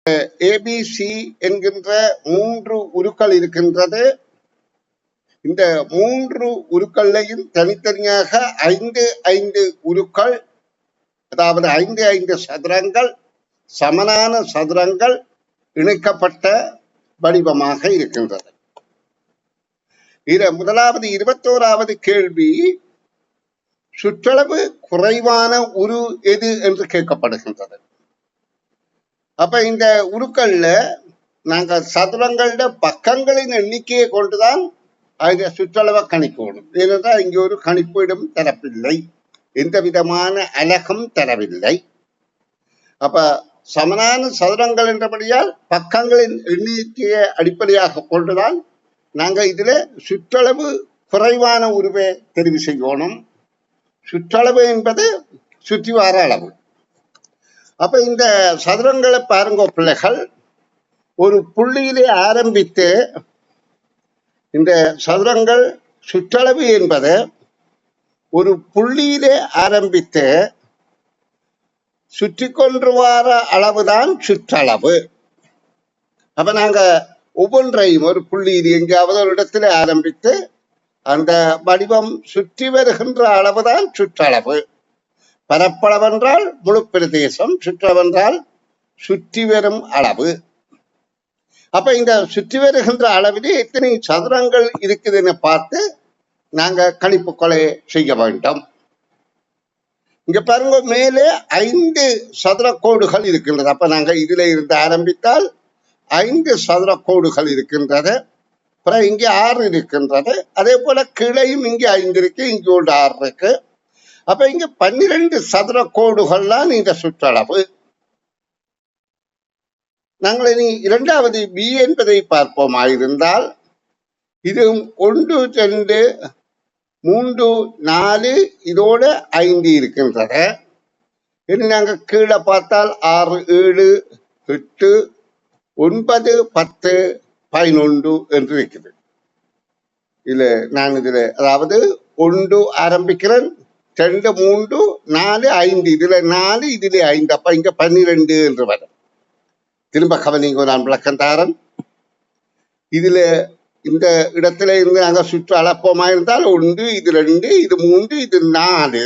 ABC என்கின்ற 3 உருக்கள் இருக்கின்றது. இந்த 3 உருக்கள்லையும் தனித்தனியாக 5 உருக்கள், அதாவது 5 சதுரங்கள், சமனான சதுரங்கள் இணைக்கப்பட்ட வடிவமாக இருக்கின்றது. முதலாவது 21வது கேள்வி, சுற்றளவு குறைவான உரு எது என்று கேட்கப்படுகின்றது. அப்ப இந்த உருக்கள்ல நாங்க சதுரங்களோட பக்கங்களின் எண்ணிக்கையை கொண்டுதான் அந்த சுற்றளவை கணிக்கணும். ஏனென்றால் இங்க ஒரு கணிப்பிடம் தரப்பில்லை, எந்த விதமான அலகும் தரவில்லை. அப்ப சமனான சதுரங்கள் என்றபடியால் பக்கங்களின் எண்ணிக்கையை அடிப்படையாக கொண்டுதான் நாங்க இதுல சுற்றளவு குறைவான உருவை தெரிவு செய்யணும். சுற்றளவு என்பது சுற்றி வார அளவு. அப்ப இந்த சதுரங்களை பாருங்க பிள்ளைகள், ஒரு புள்ளியிலே ஆரம்பித்து இந்த சதுரங்கள் சுற்றளவு என்பது ஒரு புள்ளியிலே ஆரம்பித்து சுற்றி கொண்டு வர அளவுதான் சுற்றளவு. அப்ப நாங்க ஒவ்வொன்றையும் ஒரு புள்ளியில் எங்காவது ஒரு இடத்துல ஆரம்பித்து அந்த வடிவம் சுற்றி வருகின்ற அளவுதான் சுற்றளவு. பரப்பளவென்றால் முழு பிரதேசம், சுற்றளவென்றால் சுற்றி வரும் அளவு. அப்ப இந்த சுற்றி வருகின்ற அளவிலே எத்தனை சதுரங்கள் இருக்குதுன்னு பார்த்து நாங்க கணிப்புகளை செய்ய வேண்டும். இங்க பாருங்க, மேலே 5 சதுர கோடுகள் இருக்கின்றது. அப்ப நாங்க இதுல இருந்து ஆரம்பித்தால் 5 சதுர கோடுகள் இருக்கின்றது. அப்புறம் இங்கே 6 இருக்கின்றது. அதே போல கிளையும் இங்கே 5 இருக்கு, இங்கே ஒரு 6 இருக்கு. அப்ப இங்க 12 சதுர கோடுகள்லாம் இந்த சுற்றளவு. நாங்கள் இனி 2வது பி என்பதை பார்ப்போமா இருந்தால், இது 1 2 3 4 இதோட 5 இருக்கின்றது. இனி நாங்க கீழே பார்த்தால் 6 7 8 9 10 11 என்று இருக்குது. இதுல நான் இதுல அதாவது 1 ஆரம்பிக்கிறேன், 2 3 4 5, இதுல 4 இதுல 5, அப்ப இங்க 12 என்று வரும். திரும்ப கவனிங்க, நான் விளக்கம் தாரன். இதுல இந்த இடத்துல இருந்து நாங்க சுற்று அளப்போமா இருந்தால் 1 இது 2 இது 3 இது 4,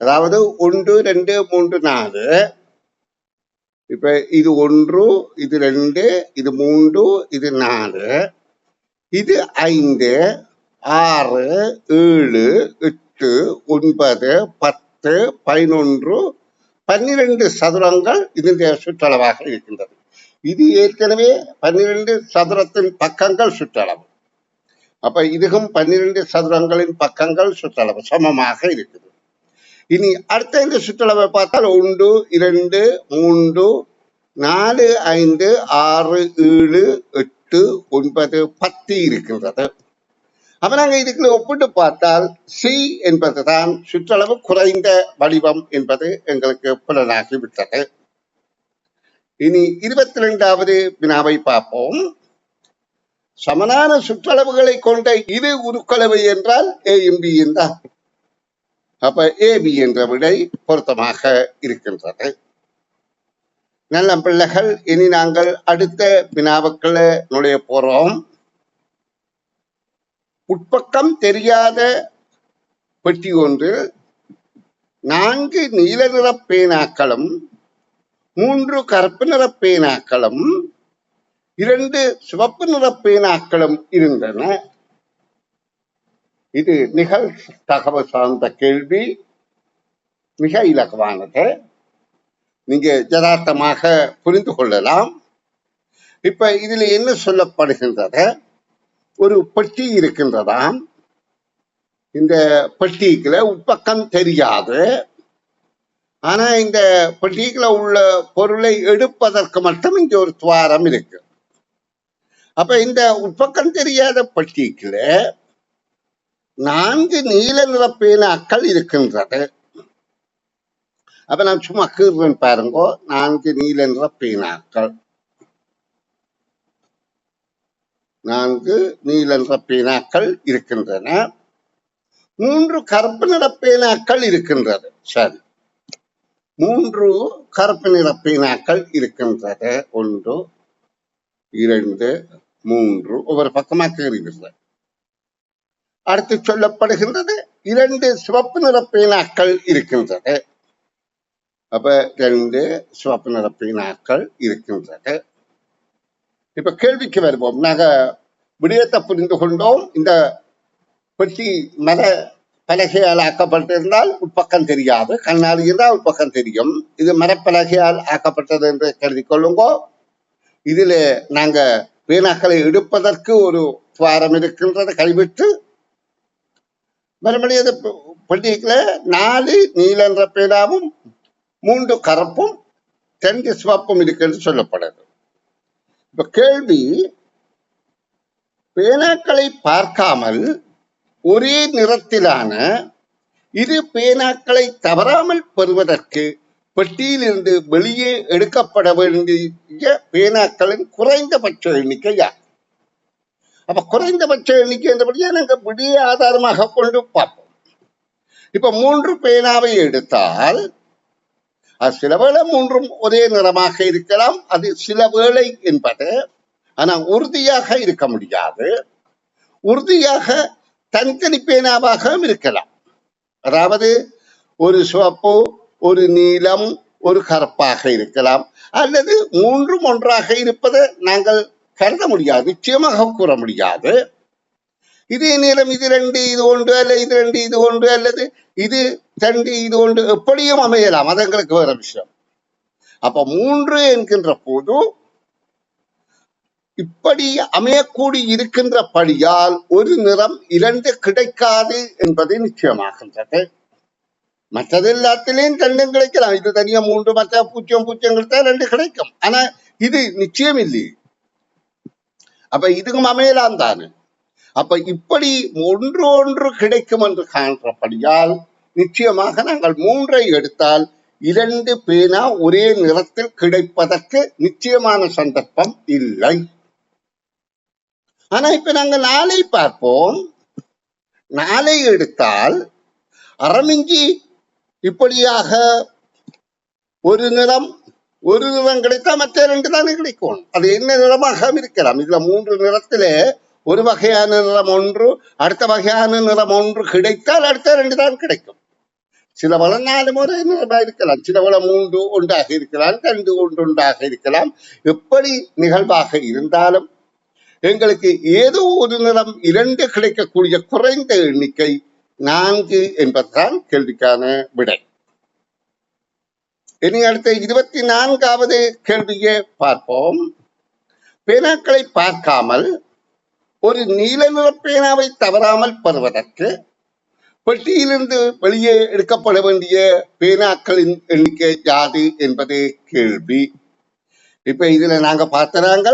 அதாவது 1 2 3 4. இப்ப இது 1 இது 2 இது 3 இது 4 இது 5 6 7 8 9 10 11 12 சதுரங்கள் இதனுடைய சுற்றளவாக இருக்கின்றது. இது ஏற்கனவே 12 சதுரத்தின் பக்கங்கள் சுற்றளவு. அப்ப இதுவும் 12 சதுரங்களின் பக்கங்கள் சுற்றளவு சமமாக இருக்குது. இனி அடுத்த இந்த சுற்றளவை பார்த்தால் 1 2 3 4 5 6 7 8 9 10 இருக்கின்றது. அப்ப நாங்க இதுக்குள்ள ஒப்பிட்டு பார்த்தால் சி என்பதுதான் சுற்றளவு குறைந்த வடிவம் என்பது எங்களுக்கு புலனாகிவிட்டது. இனி 22வது வினாவை பார்ப்போம். சமனான சுற்றளவுகளை கொண்ட இரு உருக்களவை என்றால் ஏயும் பியும் தான். அப்ப ஏபி என்ற விடை பொருத்தமாக இருக்கின்றது. நல்ல பிள்ளைகள், இனி நாங்கள் அடுத்த வினாவுக்களை நுழைய போறோம். உட்பக்கம் தெரியாத பெட்டி ஒன்றில் 4 நீல நிற பேனாக்களும் 3 கருப்பு நிற பேனாக்களும் 2 சிவப்பு நிற பேனாக்களும் இருந்தன. இது நிகழ்தகவு சார்ந்த கேள்வி, மிக இலகுவானது, நீங்க யதார்த்தமாக புரிந்து கொள்ளலாம். இப்ப இதுல என்ன சொல்லப்படுகின்றது, ஒரு பெட்டி இருக்கின்றதாம். இந்த பெட்டிக்குள்ள உட்பக்கம் தெரியாது, ஆனா இந்த பெட்டிக்குள்ள உள்ள பொருளை எடுப்பதற்கு மட்டும் இங்க ஒரு துவாரம் இருக்கு. அப்ப இந்த உட்பக்கம் தெரியாத பெட்டிக்குள்ள 4 நீல நிற பேனாக்கள் இருக்கின்றது. அப்ப நான் சும்மா கீறுறேன் பாருங்க, 4 நீல நிற பேனாக்கள், 4 நீல நிற பேனாக்கள் இருக்கின்றன. 3 கருப்பு நிற பேனாக்கள் இருக்கின்றது. சரி, 3 கருப்பு நிற பேனாக்கள் இருக்கின்றது. 1 2 3 ஒவ்வொரு பக்கமாக இருக்கிறது. அடுத்து சொல்லப்படுகின்றது 2 சிவப்பு நிற பேனாக்கள் இருக்கின்றது. அப்ப 2 சிவப்பு நிற பேனாக்கள் இருக்கின்றது. இப்ப கேள்விக்கு வருவோம். நாங்க விடயத்தை புரிந்து கொண்டோம். இந்த பெட்டி மர பலகையால் ஆக்கப்பட்டிருந்தால் உட்பக்கம் தெரியாது, கண்ணாடி இருந்தால் உட்பக்கம் தெரியும். இது மரப்பலகையால் ஆக்கப்பட்டது என்று கருதி கொள்ளுங்கோ. இதுல நாங்க பேனாக்களை எடுப்பதற்கு ஒரு துவாரம் இருக்கின்றது, கைவிட்டு மறுபடியும் பெட்டிக்குள்ள 4 நீல என்ற பேனாவும் 3 கருப்பும் 2 சிவப்பும் இருக்கு என்று சொல்லப்படுது. இப்ப கேள்வி, பேனாக்களை பார்க்காமல் ஒரே நிறத்திலான 2 பேனாக்களை தவறாமல் பெறுவதற்கு பெட்டியிலிருந்து வெளியே எடுக்கப்பட வேண்டிய பேனாக்களின் குறைந்தபட்ச எண்ணிக்கை யார்? அப்ப குறைந்தபட்ச எண்ணிக்கை என்றபடியா நாங்க விடிய ஆதாரமாக கொண்டு பார்ப்போம். இப்ப 3 பேனாவை எடுத்தால் அது சில வேளை 3ம் ஒரே நிறமாக இருக்கலாம், அது சில வேளை என்பது. ஆனா உறுதியாக இருக்க முடியாது. உறுதியாக தனித்தனி பேனாவாக இருக்கலாம். அதாவது ஒரு சிவப்பு, ஒரு நீலம், ஒரு கருப்பாக இருக்கலாம், அல்லது 3ம் ஒன்றாக இருப்பதை நாங்கள் கருத முடியாது, நிச்சயமாக கூற முடியாது. இதே நேரம் இது 2 இது 1 அல்ல, இது 2 இது 1 அல்லது இது 2 இது 1 எப்படியும் அமையலாம், அது எங்களுக்கு வேற விஷயம். அப்ப 3 என்கின்ற போது இப்படி அமையக்கூடி இருக்கின்ற படியால் ஒரு நிறம் 2 கிடைக்காது என்பது நிச்சயமாகின்றது. மற்றது எல்லாத்திலையும் 2 கிடைக்கலாம். இது தனியா 3 மற்ற 0 கிடைத்தா 2 கிடைக்கும். ஆனா இது நிச்சயம் இல்லை. அப்ப இதுக்கும் அமையலாம் தானே. அப்ப இப்படி ஒன்று கிடைக்கும் என்று காண்றபடியால் நிச்சயமாக நாங்கள் 3ஐ எடுத்தால் 2 பேனா ஒரே நிறத்தில் கிடைப்பதற்கு நிச்சயமான சந்தர்ப்பம் இல்லை. ஆனா இப்ப நாங்கள் 4ஐ பார்ப்போம். 4ஐ எடுத்தால் அரமிஞ்சி இப்படியாக ஒரு நிறம் கிடைத்தா மற்ற 2 தானே கிடைக்கும். அது என்ன நிறமாக இருக்கலாம். இதுல 3 நிறத்திலே ஒரு வகையான நிறம் ஒன்று, அடுத்த வகையான நிறம் ஒன்று கிடைத்தால் அடுத்த 2 தான் கிடைக்கும். சில பல 4 முறை நிறமாக இருக்கலாம், சில பல 3 ஒன்றாக இருக்கலாம், 2 ஒன்றாக இருக்கலாம். எப்படி நிகழ்வாக இருந்தாலும் எங்களுக்கு ஏதோ ஒரு நிறம் 2 கிடைக்கக்கூடிய குறைந்த எண்ணிக்கை 4 என்பதுதான் கேள்விக்கான விடை. இனி அடுத்த 24வது கேள்வியை பார்ப்போம். பேனாக்களை பார்க்காமல் ஒரு நீல நிற பேனாவை தவறாமல் பெறுவதற்கு பெட்டியிலிருந்து வெளியே எடுக்கப்பட வேண்டிய பேனாக்களின் எண்ணிக்கை யாது என்பதே கேள்வி. இப்ப இதுல நாங்க பார்க்கிறாங்க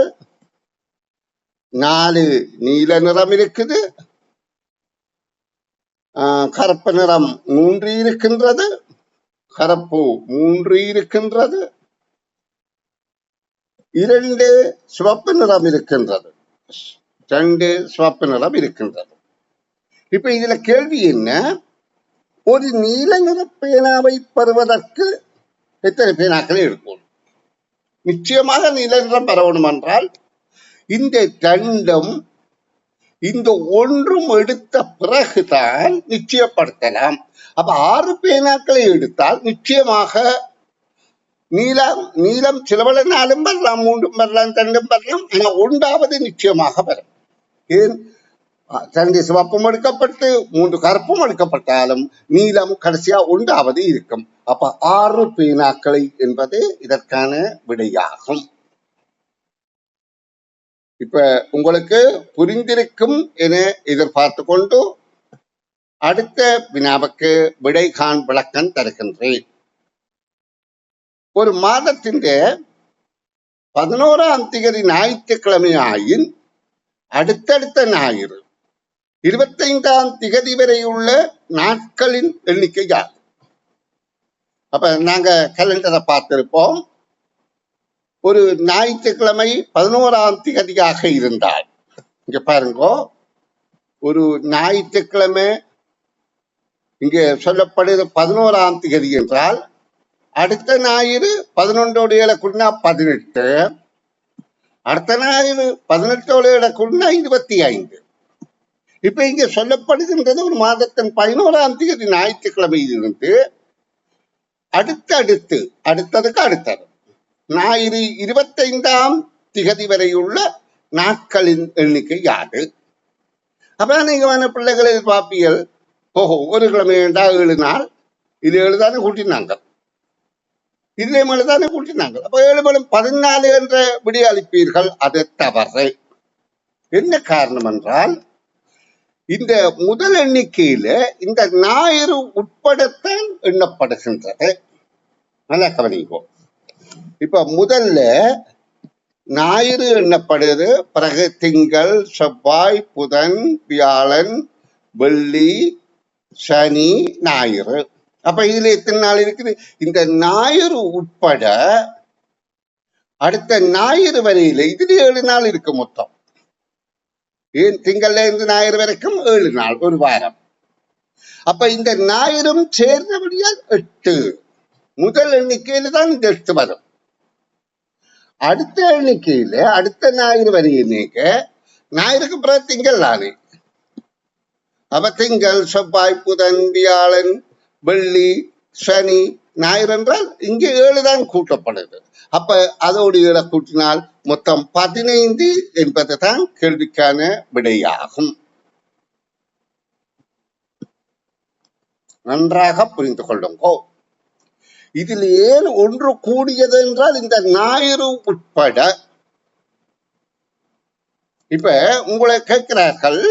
4 நீல நிறம் இருக்குது, கருப்பு நிறம் 3 இருக்கின்றது, கருப்பு 3 இருக்கின்றது, 2 சிவப்பு நிறம் இருக்கின்றது, 2 சிவப்பு நிறம் இருக்கின்றது. இப்ப இதுல கேள்வி என்ன, ஒரு நீல நிற பேனாவை பெறுவதற்கு எத்தனை பேனாக்களை எடுக்கும்? நிச்சயமாக நீல நிறம் பெறணும் என்றால் இந்த 2ம் இந்த 1ம் எடுத்த பிறகுதான் நிச்சயப்படுத்தலாம். அப்ப 6 பேனாக்களை எடுத்தால் நிச்சயமாக நீலம் சிலவள 4ம் வரலாம், 3ம் வரலாம், 2ம் வரலாம். ஆனா 1வது நிச்சயமாக வரும். ஏன், 2 சிவப்பும் எடுக்கப்பட்டு 3 கருப்பும் எடுக்கப்பட்டாலும் நீலம் கடைசியா 1வது இருக்கும். அப்ப 6 பேனாக்களை என்பது இதற்கான விடையாகும். இப்ப உங்களுக்கு புரிந்திருக்கும் என எதிர்பார்த்து கொண்டு அடுத்த வினாவுக்கு விடை காண் விளக்கம் தருகின்றேன். ஒரு மாதத்தின் 11ஆம் தேதி ஞாயிற்றுக்கிழமை ஆயின் அடுத்தடுத்த ஞாயிறு 25ஆம் தேதி வரை உள்ள நாட்களின் எண்ணிக்கை யார்? அப்ப நாங்க கேலண்டரை பார்த்திருப்போம். ஒரு ஞாயிற்றுக்கிழமை 11ஆம் தேதியாக இருந்தால், இங்க பாருங்க, ஒரு ஞாயிற்றுக்கிழமை இங்க சொல்லப்படுது 11ஆம் தேதி என்றால் அடுத்த ஞாயிறு 11 கூட்டினா 18, அடுத்த ஞாயிறு 18 கூட்டினா 25. இப்ப இங்க சொல்லப்படுகின்றது ஒரு மாதத்தின் 11ஆம் தேதி ஞாயிற்றுக்கிழமையிலிருந்து அடுத்ததுக்கு அடுத்தது ஞாயிறு 25ஆம் திகதி வரையுள்ள நாட்களின் எண்ணிக்கை யாது? அப்ப நீங்க பிள்ளைகளை பார்ப்பீர்கள், ஓஹோ, ஒரு கிழமை என்றா 7 நாள், இது 7 தானே கூட்டினாங்க, இதுல 7 தானே கூட்டினாங்க. அப்ப 7 14 என்ற விடை அளிப்பீர்கள். அது தவறு. என்ன காரணம் என்றால், இந்த முதல் எண்ணிக்கையில இந்த ஞாயிறு உட்படத்தான் எண்ணப்படுகின்றது. நல்லா கவனிங்கோ. இப்ப முதல்ல ஞாயிறு எண்ணப்படுது, பிறகு திங்கள், செவ்வாய், புதன், வியாழன், வெள்ளி, சனி, ஞாயிறு. அப்ப இதுல எத்தனை நாள் இருக்குது? இந்த ஞாயிறு உட்பட அடுத்த ஞாயிறு வரையில இதுல 7 நாள் இருக்கு மொத்தம். ஏன் திங்கள்ல இருந்து ஞாயிறு வரைக்கும் 7 நாள், ஒரு வாரம். அப்ப இந்த ஞாயிறும் சேர்ந்தபடியால் 8. முதல் எண்ணிக்கையில தான் இந்த 8 வரும். அடுத்த எண்ணிக்கையில அடுத்த ஞாயிறு வரையினேக்க ஞாயிறுக்கு பிறகு திங்கள் தானே. அப்ப திங்கள், செவ்வாய், புதன், வியாழன், வெள்ளி, சனி, ஞாயிறு என்றால் இங்கே 7 தான் கூட்டப்படுது. அப்ப அதோடு 7 கூட்டினால் மொத்தம் 15 என்பதுதான் கேள்விக்கான விடையாகும். நன்றாக புரிந்து கொள்ளுங்கோ. இதில் ஏன் ஒன்று கூடியது என்றால் இந்த ஞாயிறு உட்பட. இப்ப உங்களை கேட்கிறார்கள்,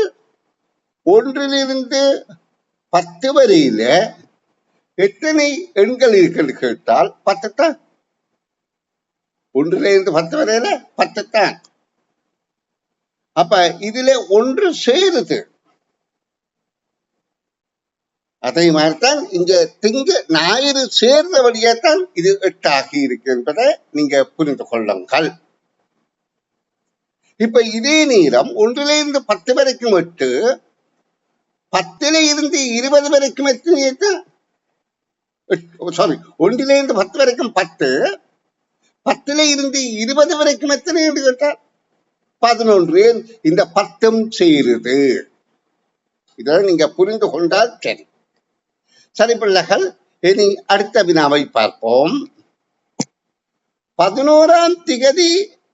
1லிருந்து 10 வரையில எத்தனை எண்கள் இருக்குன்னு கேட்டால் 10 தான். 1லிருந்து 10 வரையில 10 தான். அப்ப இதுல 1 சேருது. அதே மாதிரிதான் இங்க ஞாயிறு சேர்ந்தபடியேதான் இது 8 ஆகி இருக்கு என்பதை நீங்க புரிந்து கொள்ளுங்கள். இப்ப இதே நேரம் 1லிருந்து 10 வரைக்கும் 8, 10லிருந்து 20 வரைக்கும் எத்தனை? சாரி, 1லிருந்து 10 வரைக்கும் 10, 10லிருந்து 20 வரைக்கும் எத்தனை என்று கேட்டால் 11. இந்த 10ம் சேருது. இதை நீங்க புரிந்து கொண்டால் சரி. சரி பிள்ளைகள், இனி அடுத்த வினாவை பார்ப்போம். 11ஆம் திகதி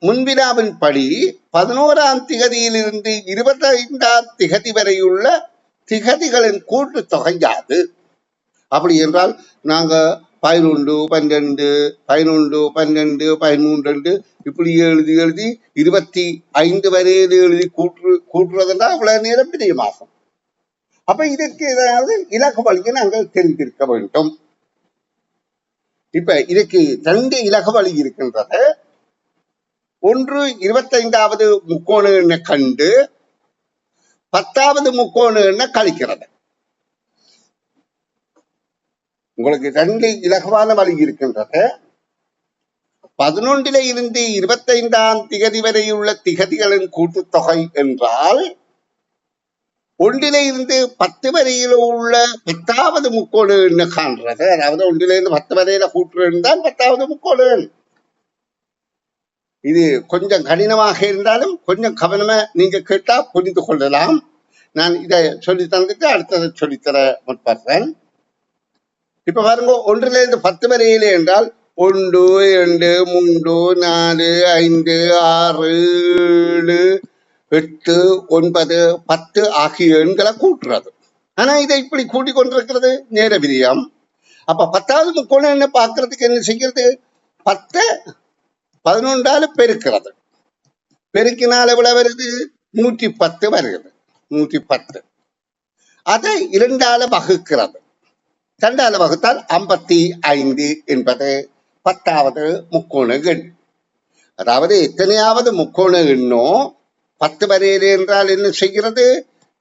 முன்வினாவின் படி 11ஆம் திகதியிலிருந்து 25ஆம் திகதி வரையுள்ள திகதிகளின் கூட்டுத்தொகை யாது? அப்படி என்றால் நாங்க 11, 12, 11, 12, 13 இப்படி எழுதி 25 வரையில் எழுதி கூட்டுறதுன்னா இவ்வளவு நேரம் பிரியமாகும். அப்ப இதற்கு ஏதாவது இலக்கு வழியை நாங்கள் தெரிந்திருக்க வேண்டும். இப்ப இதற்கு 2 இலக்கு வழி இருக்கின்றது. ஒன்று 25வது முக்கோண எண்ணை கண்டு 10வது முக்கோண எண்ணை கழிக்கிறது. உங்களுக்கு 2 இலகுவான வழி இருக்கின்றது. 11ல இருந்து 25ஆம் திகதி வரையுள்ள திகதிகளின் கூட்டுத்தொகை என்றால் 1ல இருந்து 10 வரையில உள்ள 10வது முக்கோண எண்ணை காண்றது. அதாவது 1ல இருந்து 10 வரையில கூட்டுறது தான் 10வது முக்கோண எண். இது கொஞ்சம் கடினமாக இருந்தாலும் கொஞ்சம் கவனமா நீங்க கேட்டா புரிந்து கொள்ளலாம். நான் இதை சொல்லி தந்துட்டு அடுத்ததை சொல்லித்தர முற்படுறேன். இப்ப பாருங்க, 1ல இருந்து 10 வரையில என்றால் 1, 2, 3, 4, 5, 6, 7, 8, 9, 10 ஆகிய எண்களை கூட்டுறது. ஆனா இதை இப்படி கூட்டிக் கொண்டிருக்கிறது நேர விரியம். அப்ப 10வது முக்கோண எண்ணை பார்க்கறதுக்கு என்ன செய்கிறது? 10 11ஆல பெருக்கிறது. பெருக்கினால் எவ்வளவு வருது? 110 வருகிறது. 110. அதை 2ஆல வகுக்கிறது. 2ஆல வகுத்தால் 55 என்பது 10வது முக்கோண எண். அதாவது எத்தனையாவது முக்கோண எண்ணோ 10 வரையில என்றால் என்ன செய்கிறது?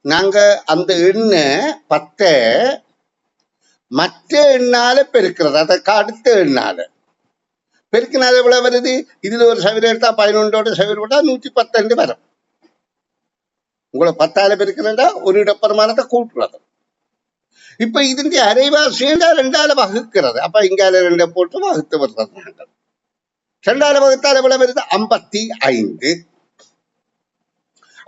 நாங்க அந்த எண்ணை 10 மற்ற எண்ணால பெருக்கிறது. அதற்கு அடுத்த எண்ணால பெருக்கினால எவ்வளவு வருது? இதுல ஒரு சவிர எடுத்தா 11ஓட சவிர போட்டா 110 வரும். உங்களை 10ஆல பெருக்கிறா ஒரு இடப்பெருமானத்தை கூட்டுறது. இப்ப ഇതിന്റെ അരൈവാസി രണ്ടാല വകുക്കുന്നത്. അപ്പൊ ഇങ്ങാല രണ്ട് പോട്ട് വകുത്ത് വരുന്നത് நாங்கள். ரெண்டால வகுத்தால் எவ்வளவு வருது? 55.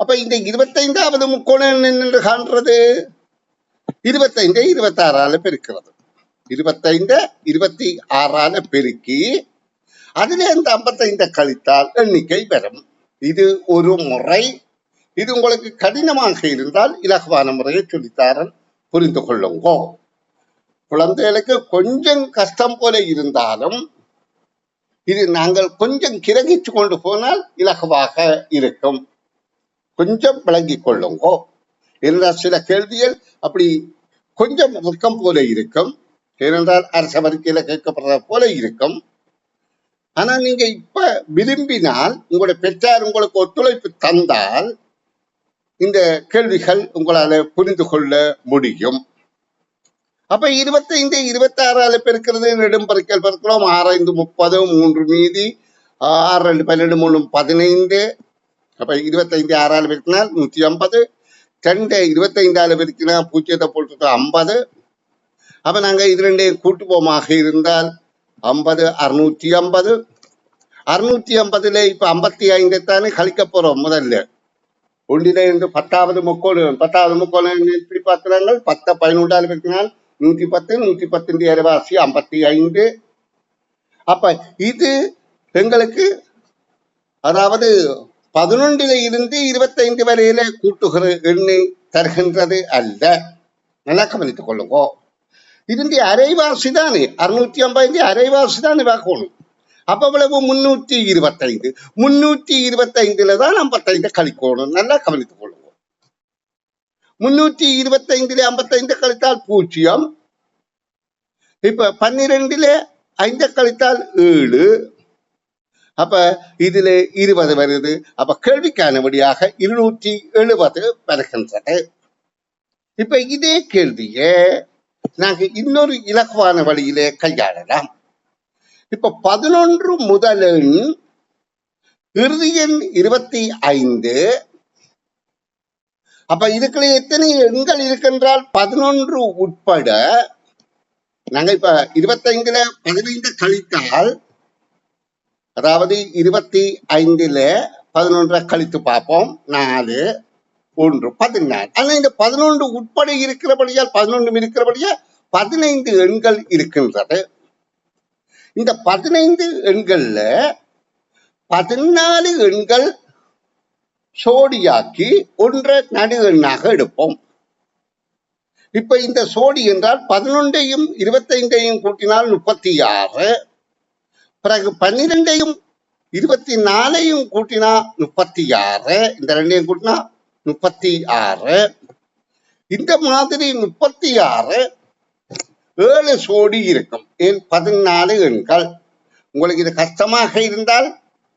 அப்ப இந்த 25வது முக்கோணம் என்று காண்றது 25 26ஆல பெருக்கிறது. 25 26ஆல பெருக்கி அதுல இந்த 55 கழித்தால் எண்ணிக்கை வரும். இது ஒரு முறை. இது உங்களுக்கு கடினமாக இருந்தால் இலகுவான முறையை சொல்லித்தாரன், புரிந்து கொள்ளுங்கோ. குழந்தைகளுக்கு கொஞ்சம் கஷ்டம் போல இருந்தாலும் இது நாங்கள் கொஞ்சம் கிரகிச்சு கொண்டு போனால் இலகுவாக இருக்கும். கொஞ்சம் விளங்கிக் கொள்ளுங்கோ. ஏனென்றால் சில கேள்விகள் அப்படி கொஞ்சம் இறுக்கம் போல இருக்கும். ஏனென்றால் அரச வரிக்கையில கேட்கப்படுற போல இருக்கும். ஆனா நீங்க இப்ப விரும்பினால், உங்களுடைய பெற்றார் உங்களுக்கு ஒத்துழைப்பு தந்தால் இந்த கேள்விகள் உங்களால புரிந்து கொள்ள முடியும். அப்ப 25 26ஆல பெருக்கிறது நெடும்பெருக்கல் பெருக்கிறோம். 6 5 30, 3 மீதி 6 2 12 3 15. அப்ப 25 6ஆல பெருக்கினால் 150. 2 25ஆல பெருக்கினா 0 போட்டு 50. அப்ப நாங்க இது ரெண்டையும் கூட்டுவோமாக இருந்தால் 50 650. 650ல இப்ப 55 தானே கழிக்க போறோம். முதல்ல ஒன்றில இருந்து 10வது முக்கோணம். 10வது முக்கோணம் எப்படி பார்க்கிறாங்க? 10 11ஆல பெருக்கினால் 110. 110 அரைவாசி 55. அப்ப இது எங்களுக்கு அதாவது 11ல இருந்து 25 வரையில கூட்டுகிற எண்ணை தருகின்றது அல்ல. நல்லா கவனித்துக் கொள்ளுங்க. ഇതിന്റെ അരൈവാസി தானே 650 അരൈവാസി தானே பார்க்கணும். அப்ப இவ்வளவு 325. 325ல தான் 55 கழிக்கணும். நல்லா கவனித்துக் கொள்ளுங்க. 325ல 55 கழித்தால் 0. இப்ப 12ல 5 கழித்தால் 7. அப்ப இதுல 20 வருது. அப்ப கேள்விக்கானபடியாக 270 வருகின்றது. இப்ப இதே கேள்விய நாங்க இன்னொரு இலகுவான வழியிலே கையாளலாம். இப்ப 11 முதல் இறுதி எண் 25. அப்ப இதுக்குள்ள எத்தனை எண்கள் இருக்கின்றால் 11 உட்பட நாங்க இப்ப 25ல 15 கழித்தால், அதாவது 25ல 11 கழித்து பார்ப்போம். 4 1 14. ஆனா இந்த 11 உட்பட இருக்கிறபடியால் 11 இருக்கிறபடியா 15 எண்கள் இருக்கின்றது. இந்த 15 எண்கள்ல 14 எண்கள் சோடியாக்கி ஒன்றை நடு எண்ணாக எடுப்போம். இப்ப இந்த சோடி என்றால் 11ஐயும் 25ஐயும் கூட்டினால் 36. பிறகு 12ஐயும் 24ஐயும் கூட்டினா 36. இந்த ரெண்டையும் கூட்டினா 36. இந்த மாதிரி 36 7 சோடி இருக்கும். ஏன் 14 எண்கள். உங்களுக்கு இது கஷ்டமாக இருந்தால்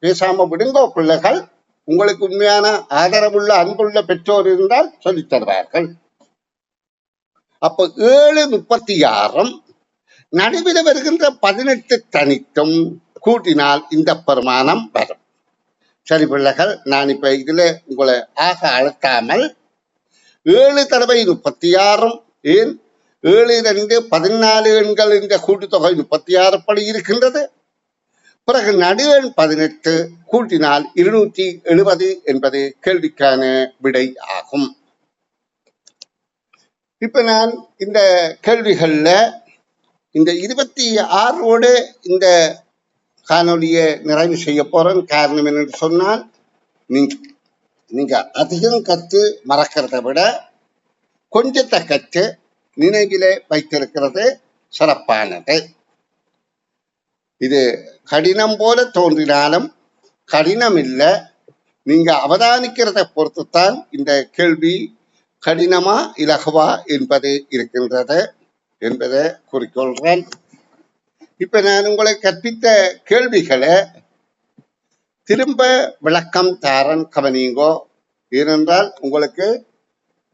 பேசாம விடுங்கோ பிள்ளைகள். உங்களுக்கு உண்மையான ஆதரவுள்ள அன்புள்ள பெற்றோர் இருந்தால் சொல்லித் தருவார்கள். அப்ப 7 36 நடுவில் வருகின்ற 18 தனித்தும் கூட்டினால் இந்த பெருமானம் வரும். சரி பிள்ளைகள், நான் இப்ப இதுல உங்களை ஆக அழுத்தாமல் 7 தடவை 36, ஏன் 7 2 14 எண்கள் இந்த கூட்டுத்தொகை 36 படி இருக்கின்றது. பிறகு நடு எண் 18 கூட்டினால் 270 என்பது கேள்விக்கான விடை ஆகும். இப்ப நான் இந்த கேள்விகள்ல இந்த 26ஓடு இந்த காணொலியை நிறைவு செய்ய போறேன். காரணம் என்னன்னு சொன்னால், நீங்க அதிகம் கற்று மறக்கிறத விட கொஞ்சத்தை கற்று நினைவிலே வைத்திருக்கிறது சிறப்பானது. இது கடினம் போல தோன்றினாலும் கடினம் இல்லை. நீங்க அவதானிக்கிறத பொறுத்துத்தான் இந்த கேள்வி கடினமா இலகுவா என்பது இருக்கின்றது என்பதை குறிக்கொள்றேன். இப்ப நான் உங்களை கற்பித்த கேள்விகளை திரும்ப விளக்கம் தாரன், கவனிங்கோ. ஏனென்றால் உங்களுக்கு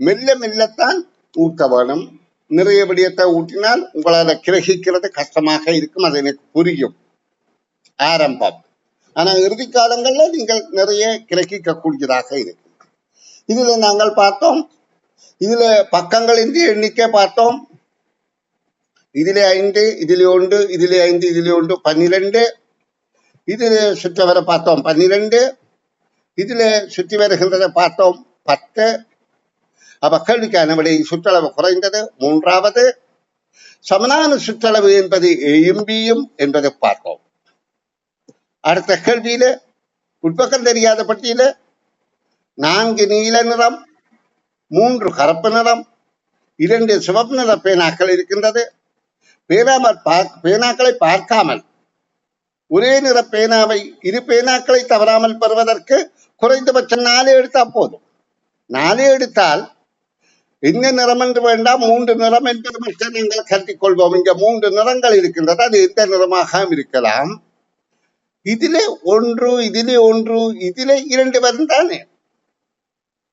மெல்ல மெல்லத்தான் ஊட்ட வேணும். நிறைய விடயத்தை ஊட்டினால் உங்களால கிரகிக்கிறது கஷ்டமாக இருக்கும். அது எனக்கு புரியும் ஆரம்பம். ஆனா இறுதி காலங்கள்ல நீங்கள் நிறைய கிரகிக்க கூடியதாக இருக்கு. இதுல நாங்கள் பார்த்தோம் இதுல பக்கங்களின் எண்ணிக்கை பார்த்தோம். இதிலே 5, இதிலே 1, இதிலே 5, இதிலே 1, 12. இதில் சுற்றி வர பார்த்தோம் 12. இதில் சுற்றி வருகின்றதை பார்த்தோம் 10. அப்ப கேள்விக்கான விடை சுற்றளவு குறைந்தது. மூன்றாவது சமனான சுற்றளவு என்பது ஏயும் பியும் என்பதை பார்த்தோம். அடுத்த கேள்வியில உட்பக்கம் தெரியாத பட்டியல 4 நீல நிறம், 3 கருப்பு நிறம், 2 சிவப்பு நிற பேனாக்கள் இருக்கின்றது. பேனாக்களை பார்க்காமல் ஒரே நிற பேனாவை இரு பேனாக்களை தவறாமல் பெறுவதற்கு குறைந்தபட்சம் 4 எடுத்தா போதும். 4 எடுத்தால் என்ன நிறம் என்று வேண்டாம், 3 நிறம் என்பது மட்டும் நீங்கள் கருத்திக் கொள்வோம். இங்க 3 நிறங்கள் இருக்கின்றது. அது எந்த நிறமாக இருக்கலாம். இதிலே 1, இதிலே 1, இதிலே 2 வரும் தானே.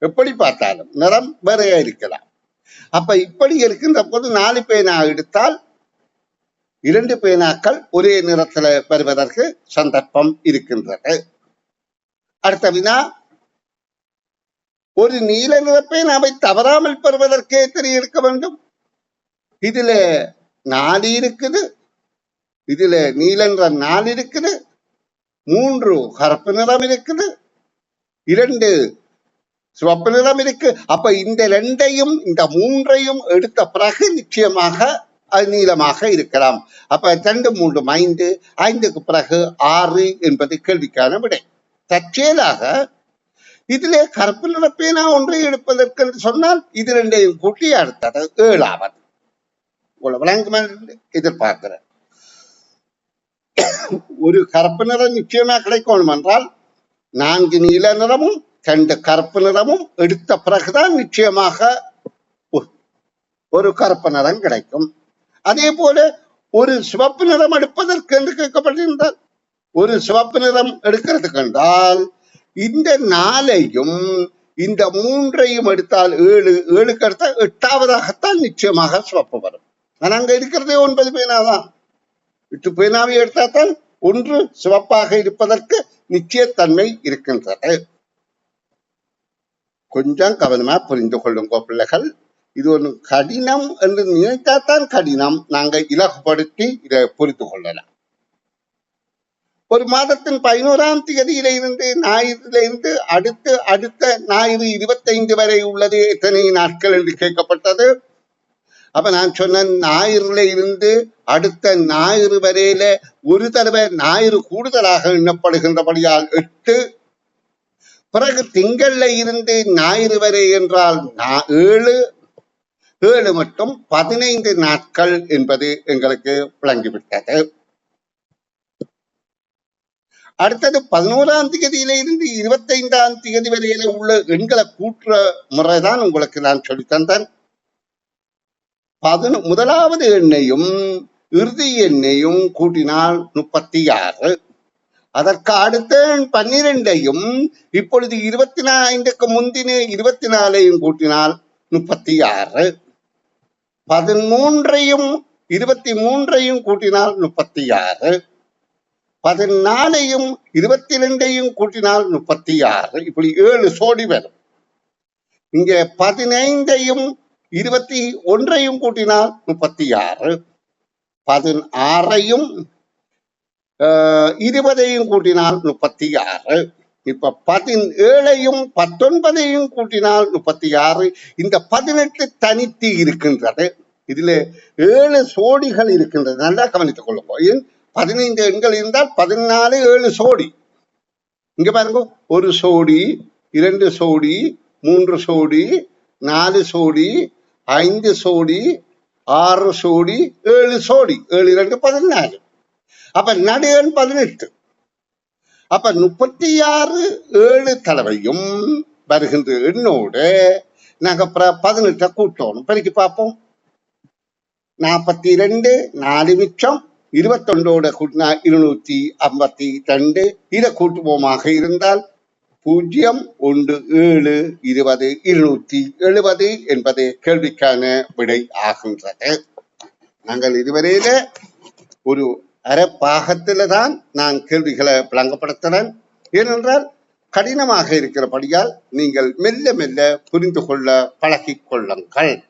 எப்படி பார்த்தாலும் நிறம் வேறையா இருக்கலாம். அப்ப இப்படி இருக்கின்ற போது 4 பேனா எடுத்தால் 2 பேனாக்கள் ஒரே நிறத்துல வருவதற்கு சந்தர்ப்பம் இருக்கின்றது. அடுத்த வினா, ஒரு நீல நிற பேனாவை தவறாமல் பெறுவதற்கு எத்தனை இருக்க வேண்டும்? இதுல 4 இருக்குது, இதுல நீல நிற 4 இருக்குது, 3 கருப்பு நிறம் இருக்குது, 2 சிவப்பு நிறம் இருக்கு. அப்ப இந்த 2ஐயும் இந்த 3ஐயும் எடுத்த பிறகு நிச்சயமாக அது நீளமாக இருக்கலாம். அப்ப 2, 3, 5, 5க்கு பிறகு 6 என்பது கேள்விக்கான விடை. தற்செயலாக இதிலே கருப்பு நிற பேனா ஒன்றை எடுப்பதற்கு சொன்னால் இது 2ஐயும் கூட்டி அடுத்தது 7ஆவது. விளங்குமா எதிர்பார்க்கிறேன். ஒரு கருப்பு நிறம் நிச்சயமா கிடைக்கணும் என்றால் 4 நீல நிறமும் 2 கருப்பு நிறமும் எடுத்த பிறகுதான் நிச்சயமாக ஒரு கருப்பு நிறம் கிடைக்கும். அதே போல ஒரு சிவப்பு நிறம் எடுப்பதற்கு என்று கேட்கப்பட்டிருந்தால் ஒரு சிவப்பு நிறம் எடுக்கிறதுக்கு என்றால் இந்த 4ஐயும் இந்த 3ஐயும் எடுத்தால் 7, 7க்கு எடுத்தால் 8ஆவதாகத்தான் நிச்சயமாக சிவப்பு வரும். ஆனா அங்க இருக்கிறதே 9 பேனாதான். 8 பேனாவை எடுத்தால்தான் 1 சிவப்பாக இருப்பதற்கு நிச்சயத்தன்மை இருக்கின்றது. கொஞ்சம் கவனமா புரிந்து கொள்ளுங்க பிள்ளைகள். இது ஒரு கடினம் என்று நினைத்தால்தான் கடினம். நாங்கள் இலகுபடுத்தி இதை புரிந்து கொள்ளலாம். ஒரு மாதத்தின் 11ஆம் தேதியில இருந்து ஞாயிறில இருந்து அடுத்த ஞாயிறு 25 வரை உள்ளது எத்தனை நாட்கள் என்று கேட்கப்பட்டது. அப்ப நான் சொன்ன ஞாயிறுல இருந்து அடுத்த ஞாயிறு வரையில ஒரு தடவை ஞாயிறு கூடுதலாக எண்ணப்படுகின்றபடியால் 8, பிறகு திங்கள்ல இருந்து ஞாயிறு வரை என்றால் 7 மட்டும் 15 நாட்கள் என்பது எங்களுக்கு விளங்கிவிட்டது. அடுத்தது 11ஆம் தேதியில இருந்து 25ஆம் தேதி வரையில உள்ள எண்களை கூட்டுற முறைதான் உங்களுக்கு நான் சொல்லித்தந்தேன். முதலாவது எண்ணையும் இறுதி எண்ணையும் கூட்டினால் 36. அதற்கு அடுத்த 12ஐயும் இப்பொழுது 25க்கு முந்தின 24ஐயும் கூட்டினால் 36. 13ஐயும் 23ஐயும் கூட்டினால் 36. 14ஐயும் 22ஐயும் கூட்டினால் 36. இப்படி 7 சோடி வரும். இங்க 15ஐயும் 21ஐயும் கூட்டினால் 36. 16ஐயும் 20ஐயும் கூட்டினால் 36. இப்ப 17ஐயும் 19ஐயும் கூட்டினால் 36. இந்த 18 தனித்து இருக்கின்றது. இதுல 7 சோடிகள் இருக்கின்றது. நல்லா கவனித்துக் கொள்ளுங்க. 15 எண்கள் இருந்தால் 14 7 சோடி. இங்க பாருங்க, 1 சோடி, 2 சோடி, 3 சோடி, 4 சோடி, 5 சோடி, 6 சோடி, 7 சோடி. 7 2 14. அப்ப நடு எண் 18. அப்ப 36 7 தடவையும் வருகின்ற எண்ணோடு நாங்க 18 கூட்டணும். பெருக்கி பார்ப்போம். 42, 4 மிச்சம், 21 கூட்டினா 252. இதை கூட்டுவோமாக இருந்தால் 0 1 7 20 270 என்பது கேள்விக்கான விடை ஆகின்றது. நாங்கள் இதுவரையில ஒரு அரை பாகத்தில தான் நான் கேள்விகளை விளங்கப்படுத்துறேன். ஏனென்றால் கடினமாக இருக்கிறபடியால் நீங்கள் மெல்ல மெல்ல புரிந்து கொள்ள பழகிக் கொள்ளுங்கள்.